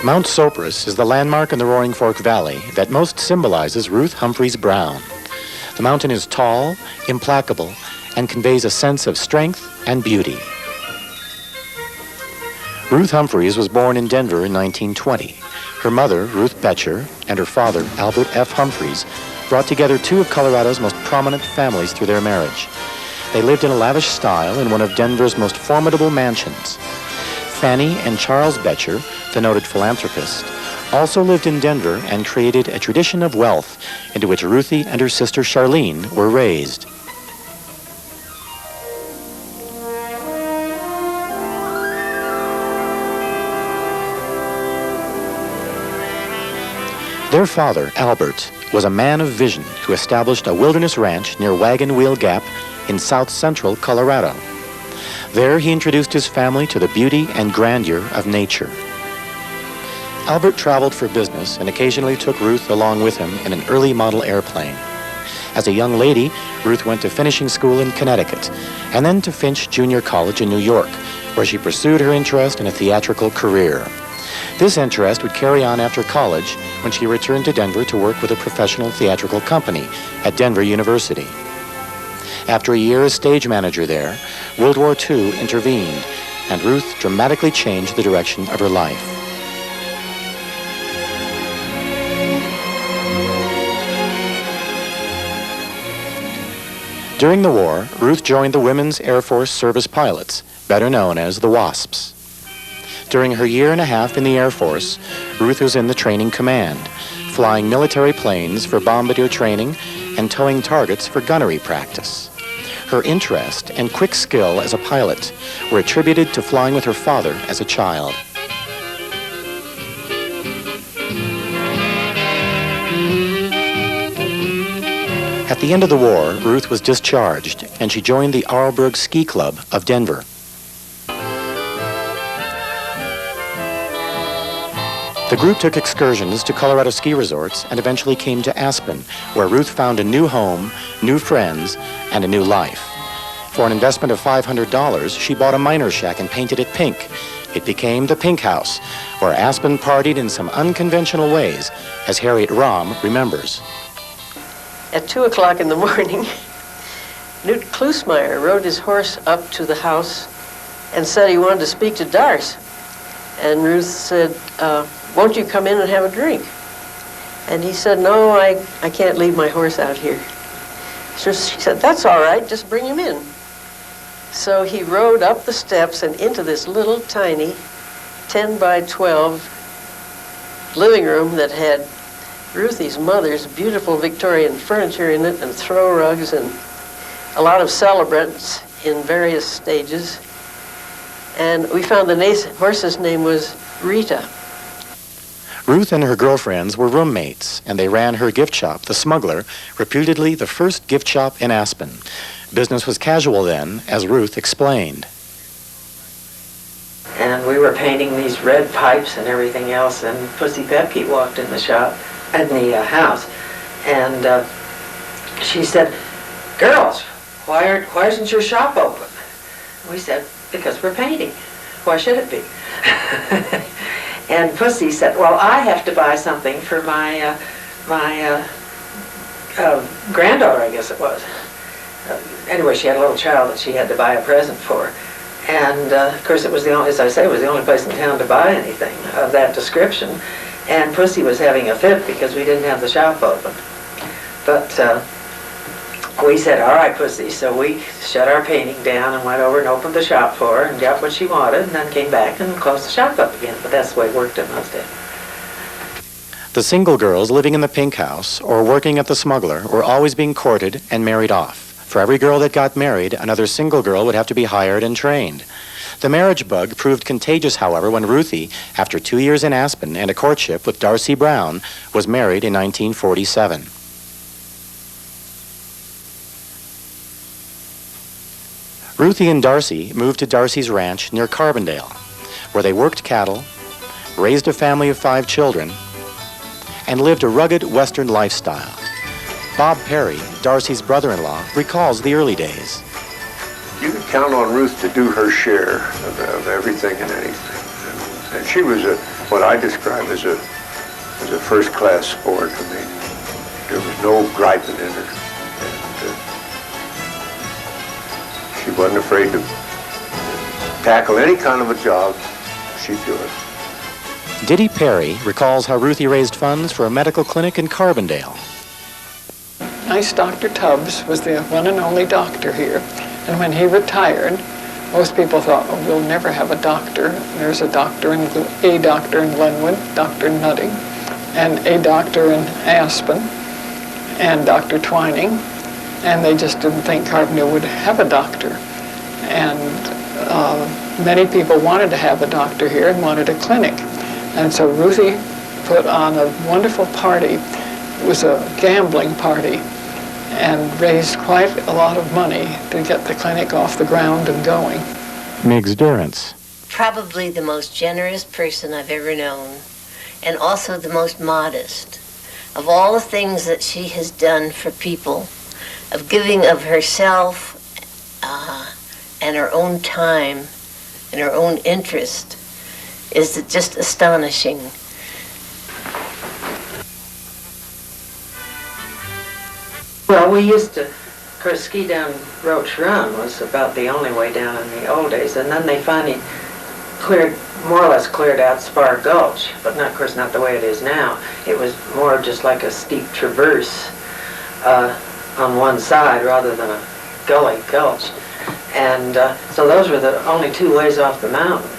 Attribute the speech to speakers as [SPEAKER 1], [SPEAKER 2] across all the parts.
[SPEAKER 1] Mount Sopris is the landmark in the Roaring Fork Valley that most symbolizes Ruth Humphreys Brown. The mountain is tall, implacable, and conveys a sense of strength and beauty. Ruth Humphreys was born in Denver in 1920. Her mother, Ruth Betcher, and her father, Albert F. Humphreys, brought together two of Colorado's most prominent families through their marriage. They lived in a lavish style in one of Denver's most formidable mansions. Fanny and Charles Betcher, the noted philanthropist, also lived in Denver and created a tradition of wealth into which Ruthie and her sister Charlene were raised. Their father, Albert, was a man of vision who established a wilderness ranch near Wagon Wheel Gap in south-central Colorado. There he introduced his family to the beauty and grandeur of nature. Albert traveled for business and occasionally took Ruth along with him in an early model airplane. As a young lady, Ruth went to finishing school in Connecticut and then to Finch Junior College in New York, where she pursued her interest in a theatrical career. This interest would carry on after college when she returned to Denver to work with a professional theatrical company at Denver University. After a year as stage manager there, World War II intervened, and Ruth dramatically changed the direction of her life. During the war, Ruth joined the Women's Air Force Service Pilots, better known as the WASPs. During her year and a half in the Air Force, Ruth was in the training command, flying military planes for bombardier training and towing targets for gunnery practice. Her interest and quick skill as a pilot were attributed to flying with her father as a child. At the end of the war, Ruth was discharged, and she joined the Arlberg Ski Club of Denver. The group took excursions to Colorado ski resorts and eventually came to Aspen, where Ruth found a new home, new friends, and a new life. For an investment of $500, she bought a miner shack and painted it pink. It became the Pink House, where Aspen partied in some unconventional ways, as Harriet Rahm remembers.
[SPEAKER 2] At 2 o'clock in the morning, Newt Klusmeyer rode his horse up to the house and said he wanted to speak to Darce. And Ruth said, won't you come in and have a drink? And he said, no, I can't leave my horse out here. So she said, that's all right, just bring him in. So he rode up the steps and into this little tiny 10 by 12 living room that had Ruthie's mother's beautiful Victorian furniture in it and throw rugs and a lot of celebrants in various stages. And we found the horse's name was Rita.
[SPEAKER 1] Ruth and her girlfriends were roommates, and they ran her gift shop, The Smuggler, reputedly the first gift shop in Aspen. Business was casual then, as Ruth explained.
[SPEAKER 3] And we were painting these red pipes and everything else, and Pussy Pepke walked in the shop, in the house, and she said, girls, why isn't your shop open? We said, because we're painting. Why should it be? And Pussy said, well, I have to buy something for my granddaughter, I guess it was. Anyway, she had a little child that she had to buy a present for. And of course, it was the only, as I say, it was the only place in town to buy anything of that description. And Pussy was having a fit because we didn't have the shop open. But we said, all right, Pussy. So we shut our painting down and went over and opened the shop for her and got what she wanted, and then came back and closed the shop up again. But that's the way it worked in those days.
[SPEAKER 1] The single girls living in the Pink House or working at The Smuggler were always being courted and married off. For every girl that got married, another single girl would have to be hired and trained. The marriage bug proved contagious, however, when Ruthie, after 2 years in Aspen and a courtship with Darcy Brown, was married in 1947. Ruthie and Darcy moved to Darcy's ranch near Carbondale, where they worked cattle, raised a family of 5 children, and lived a rugged Western lifestyle. Bob Perry, Darcy's brother-in-law, recalls the early days.
[SPEAKER 4] You could count on Ruth to do her share of everything and anything. And she was what I describe as a first-class sport. I mean, there was no griping in her. And, she wasn't afraid to tackle any kind of a job. She'd do it.
[SPEAKER 1] Diddy Perry recalls how Ruthie raised funds for a medical clinic in Carbondale.
[SPEAKER 5] Nice Dr. Tubbs was the one and only doctor here. And when he retired, most people thought, oh, we'll never have a doctor. There's a doctor in Glenwood, Dr. Nutting, and a doctor in Aspen, and Dr. Twining. And they just didn't think Carbondale would have a doctor. And many people wanted to have a doctor here and wanted a clinic. And so Ruthie put on a wonderful party. It was a gambling party and raised quite a lot of money to get the clinic off the ground and going.
[SPEAKER 1] Miggs Durrance.
[SPEAKER 6] Probably the most generous person I've ever known, and also the most modest. Of all the things that she has done for people, of giving of herself and her own time and her own interest, is just astonishing.
[SPEAKER 3] Well, we used to, of course, ski down Roach Run was about the only way down in the old days, and then they finally more or less cleared out Spar Gulch, but not, of course, not the way it is now. It was more just like a steep traverse on one side rather than a gully gulch. And so those were the only two ways off the mountain.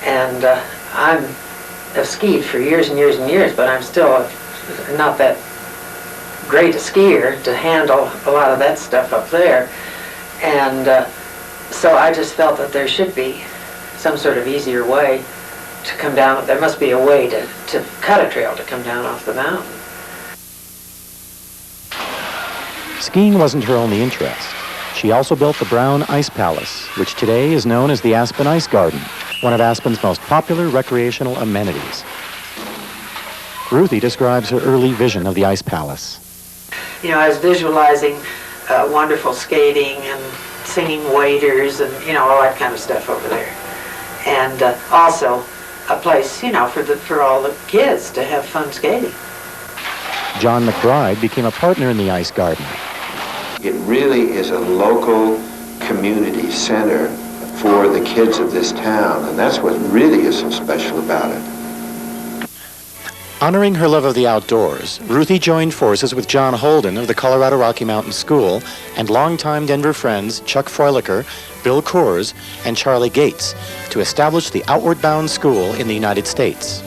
[SPEAKER 3] And I've skied for years and years and years, but I'm still not that great a skier to handle a lot of that stuff up there. And so I just felt that there should be some sort of easier way to come down. There must be a way to cut a trail to come down off the mountain.
[SPEAKER 1] Skiing wasn't her only interest. She also built the Brown Ice Palace, which today is known as the Aspen Ice Garden, one of Aspen's most popular recreational amenities. Ruthie describes her early vision of the Ice Palace.
[SPEAKER 3] You know, I was visualizing wonderful skating and singing waiters and, you know, all that kind of stuff over there. And also a place, you know, for all the kids to have fun skating.
[SPEAKER 1] John McBride became a partner in the Ice Garden.
[SPEAKER 7] It really is a local community center for the kids of this town, and that's what really is so special about it.
[SPEAKER 1] Honoring her love of the outdoors, Ruthie joined forces with John Holden of the Colorado Rocky Mountain School and longtime Denver friends Chuck Froelicher, Bill Coors, and Charlie Gates to establish the Outward Bound School in the United States.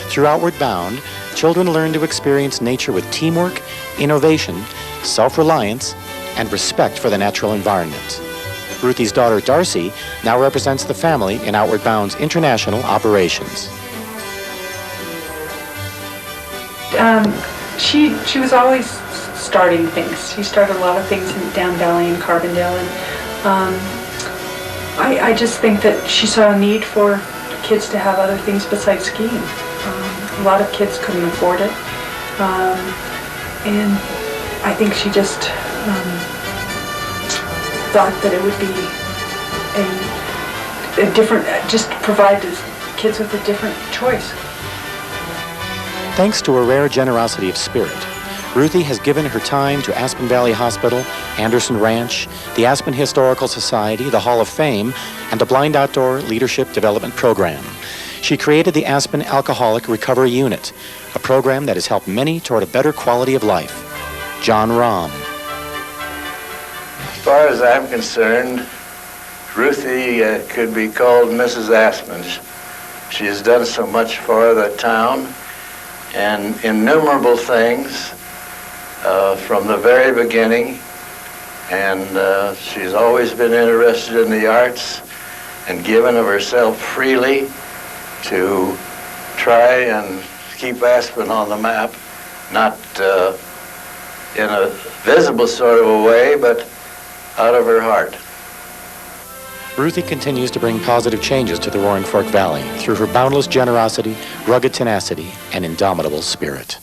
[SPEAKER 1] Through Outward Bound, children learn to experience nature with teamwork, innovation, self-reliance, and respect for the natural environment. Ruthie's daughter Darcy now represents the family in Outward Bound's international operations.
[SPEAKER 8] She was always starting things. She started a lot of things in Down Valley and Carbondale, and I just think that she saw a need for kids to have other things besides skiing. A lot of kids couldn't afford it, and I think she just thought that it would be a different, just provide kids with a different choice.
[SPEAKER 1] Thanks to a rare generosity of spirit, Ruthie has given her time to Aspen Valley Hospital, Anderson Ranch, the Aspen Historical Society, the Hall of Fame, and the Blind Outdoor Leadership Development Program. She created the Aspen Alcoholic Recovery Unit, a program that has helped many toward a better quality of life. John Rahm.
[SPEAKER 9] As far as I'm concerned, Ruthie could be called Mrs. Aspen. She has done so much for the town and innumerable things from the very beginning, and she's always been interested in the arts and given of herself freely to try and keep Aspen on the map, not in a visible sort of a way, but out of her heart.
[SPEAKER 1] Ruthie continues to bring positive changes to the Roaring Fork Valley through her boundless generosity, rugged tenacity, and indomitable spirit.